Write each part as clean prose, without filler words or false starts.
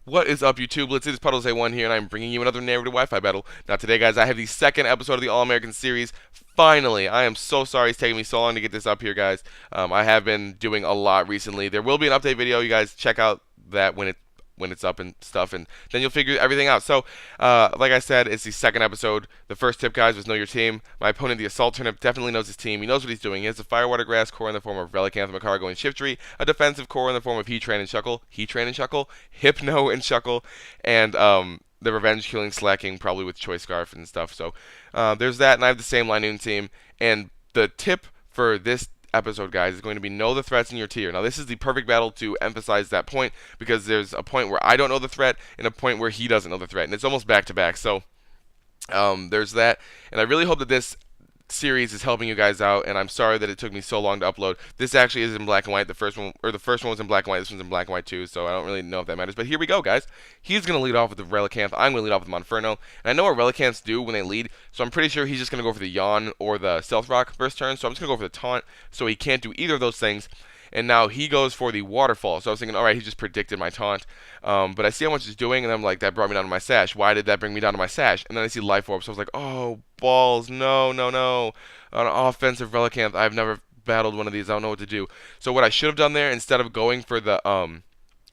What is up, YouTube? Let's see, this Puddles A1 here, and I'm bringing you another narrative Wi-Fi battle. Now, today, guys, I have the second episode of the All-American series. Finally, I am so sorry it's taking me so long to get this up here, guys. I have been doing a lot recently. There will be an update video. You guys check out that when it's up and stuff, and then you'll figure everything out. So, like I said, it's the second episode. The first tip, guys, was know your team. My opponent, the Assault Turnip, definitely knows his team. He knows what he's doing. He has a Firewater Grass core in the form of Relicanth, Macargo, and Shiftry, a defensive core in the form of Heatran and Shuckle, Hypno and Shuckle, and the Revenge Killing Slacking, probably with Choice Scarf and stuff. So there's that, and I have the same Linoon team. And the tip for this episode, guys, is going to be know the threats in your tier. Now, this is the perfect battle to emphasize that point because there's a point where I don't know the threat and a point where he doesn't know the threat, and it's almost back to back. So there's that, and I really hope that this series is helping you guys out, and I'm sorry that it took me so long to upload. This actually is in black and white. The first one was in black and white. This one's in black and white too, so I don't really know if that matters. But here we go, guys. He's going to lead off with the Relicanth. I'm going to lead off with Monferno. And I know what Relicanths do when they lead, so I'm pretty sure he's just going to go for the Yawn or the Stealth Rock first turn, so I'm just going to go for the Taunt, so he can't do either of those things. And now he goes for the Waterfall. So I was thinking, all right, he just predicted my taunt. But I see how much he's doing, and I'm like, that brought me down to my sash. Why did that bring me down to my sash? And then I see Life Orb, so I was like, oh, balls, no, no, no. On an offensive Relicanth, I've never battled one of these. I don't know what to do. So what I should have done there, instead of going for the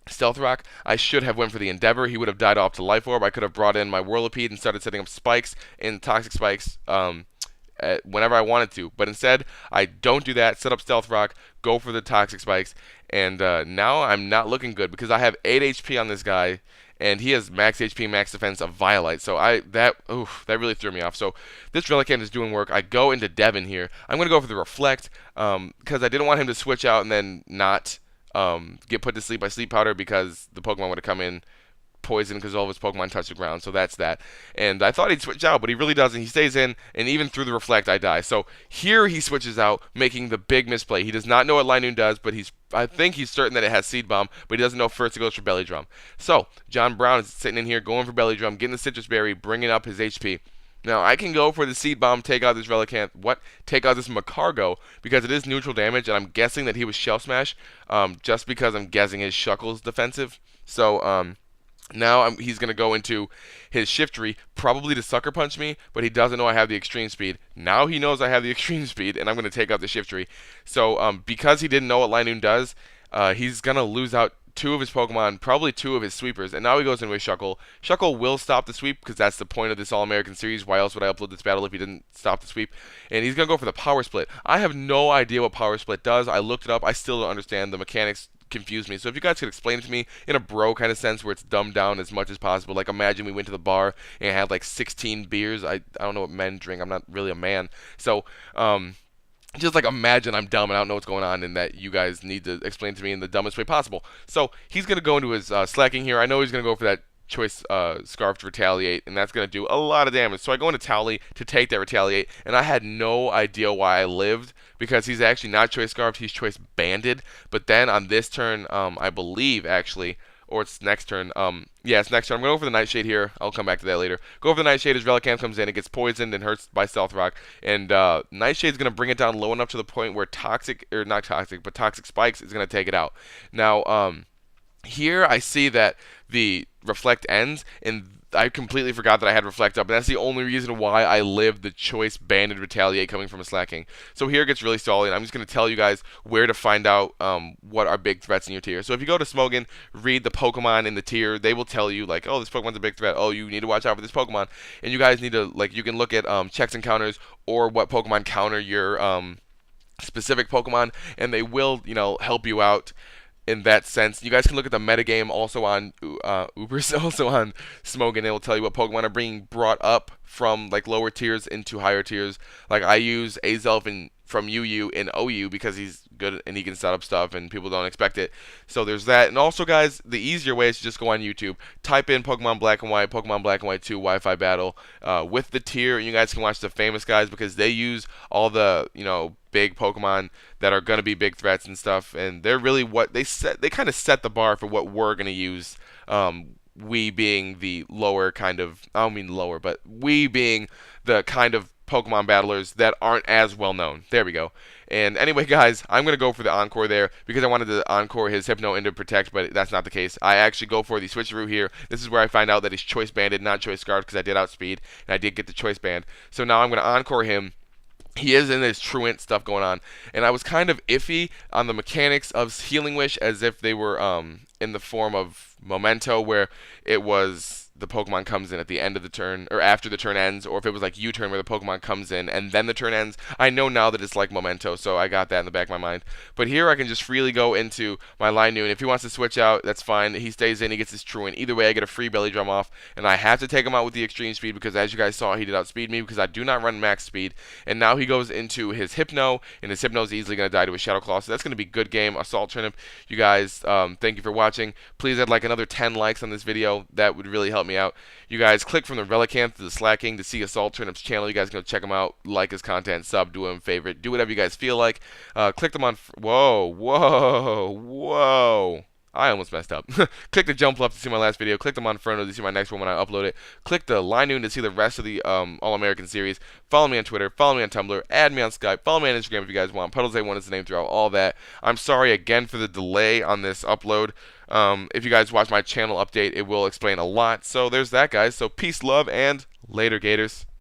Stealth Rock, I should have went for the Endeavor. He would have died off to Life Orb. I could have brought in my Whirlipede and started setting up spikes and Toxic Spikes. Whenever I wanted to, but instead I don't do that. Set up Stealth Rock, go for the Toxic Spikes, and now I'm not looking good because I have 8 HP on this guy, and he has max HP, max defense of Violite. So that really threw me off. So this Relicanth is doing work. I go into Devon here. I'm gonna go for the Reflect because I didn't want him to switch out and then not get put to sleep by Sleep Powder because the Pokemon would have come in poison because all of his Pokemon touch the ground, so that's that. And I thought he'd switch out, but he really doesn't. He stays in, and even through the Reflect, I die. So here he switches out, making the big misplay. He does not know what Linoon does, but I think he's certain that it has Seed Bomb, but he doesn't know first it goes for Belly Drum. So John Brown is sitting in here, going for Belly Drum, getting the Citrus Berry, bringing up his HP. Now, I can go for the Seed Bomb, take out this Relicanth, take out this Macargo, because it is neutral damage, and I'm guessing that he was Shell Smash, just because I'm guessing his Shuckle's defensive. So, now he's going to go into his Shiftry, probably to Sucker Punch me, but he doesn't know I have the Extreme Speed. Now he knows I have the Extreme Speed, and I'm going to take out the Shiftry. So because he didn't know what Linoon does, he's going to lose out 2 of his Pokemon, probably 2 of his sweepers, and now he goes into his Shuckle. Shuckle will stop the sweep, because that's the point of this All-American series. Why else would I upload this battle if he didn't stop the sweep? And he's going to go for the Power Split. I have no idea what Power Split does. I looked it up. I still don't understand the mechanics. Confused me. So if you guys could explain it to me in a bro kind of sense where it's dumbed down as much as possible. Like imagine we went to the bar and had like 16 beers. I don't know what men drink. I'm not really a man. So just like imagine I'm dumb and I don't know what's going on and that you guys need to explain to me in the dumbest way possible. So he's going to go into his slacking here. I know he's going to go for that Choice Scarf to retaliate, and that's going to do a lot of damage. So I go into Tally to take that retaliate, and I had no idea why I lived because he's actually not Choice Scarfed, he's Choice Banded. But then on this turn, I believe actually, or it's next turn. Yeah, it's next turn. I'm going to go for the Nightshade here. I'll come back to that later. Go for the Nightshade as Relicanth comes in. It gets poisoned and hurts by Stealth Rock. And Nightshade's going to bring it down low enough to the point where Toxic Spikes is going to take it out. Now, here I see that the Reflect ends, and I completely forgot that I had Reflect up, and that's the only reason why I lived the Choice Banded Retaliate coming from a Slacking. So here it gets really stally, and I'm just going to tell you guys where to find out what are big threats in your tier. So if you go to Smogon, read the Pokemon in the tier, they will tell you, like, oh, this Pokemon's a big threat, oh, you need to watch out for this Pokemon, and you guys need to, like, you can look at checks and counters, or what Pokemon counter your specific Pokemon, and they will, help you out in that sense. You guys can look at the metagame also on Ubers, also on Smogon. It will tell you what Pokemon are being brought up from like lower tiers into higher tiers. Like I use Azelf from UU in OU because he's good and he can set up stuff and people don't expect it. So there's that. And also, guys, the easier way is to just go on YouTube, type in Pokemon Black and White 2 Wi-Fi battle with the tier, and you guys can watch the famous guys because they use all the big Pokemon that are going to be big threats and stuff, and they're really what they kind of set the bar for what we're going to use. We being the lower kind of, I don't mean lower, but we being the kind of Pokemon battlers that aren't as well known. There we go. And anyway, guys, I'm going to go for the Encore there because I wanted to Encore his Hypno into Protect, but that's not the case. I actually go for the Switcheroo here. This is where I find out that he's Choice Banded, not Choice Scarred, because I did outspeed, and I did get the Choice Band. So now I'm going to Encore him. He is in this truant stuff going on, and I was kind of iffy on the mechanics of Healing Wish as if they were in the form of Memento, where it was the Pokemon comes in at the end of the turn, or after the turn ends, or if it was like U-turn where the Pokemon comes in and then the turn ends. I know now that it's like Memento, so I got that in the back of my mind. But here I can just freely go into my Linoone. If he wants to switch out, that's fine. He stays in, he gets his Truant. Either way, I get a free Belly Drum off, and I have to take him out with the Extreme Speed because, as you guys saw, he did outspeed me because I do not run max speed. And now he goes into his Hypno, and his Hypno is easily going to die to a Shadow Claw, so that's going to be a good game. Assault Turnip, you guys, thank you for watching. Please add like another 10 likes on this video. That would really help me out. You guys click from the Relicanth to the Slacking to see Assault Turnip's channel. You guys can go check him out, like his content, sub, do him a favorite, do whatever you guys feel like. Click them on. Whoa. I almost messed up. Click the jump up to see my last video. Click them on Frono to see my next one when I upload it. Click the Linoone to see the rest of the All-American series. Follow me on Twitter. Follow me on Tumblr. Add me on Skype. Follow me on Instagram if you guys want. Puddlesday1 is the name throughout all that. I'm sorry again for the delay on this upload. If you guys watch my channel update, it will explain a lot. So there's that, guys. So peace, love, and later, Gators.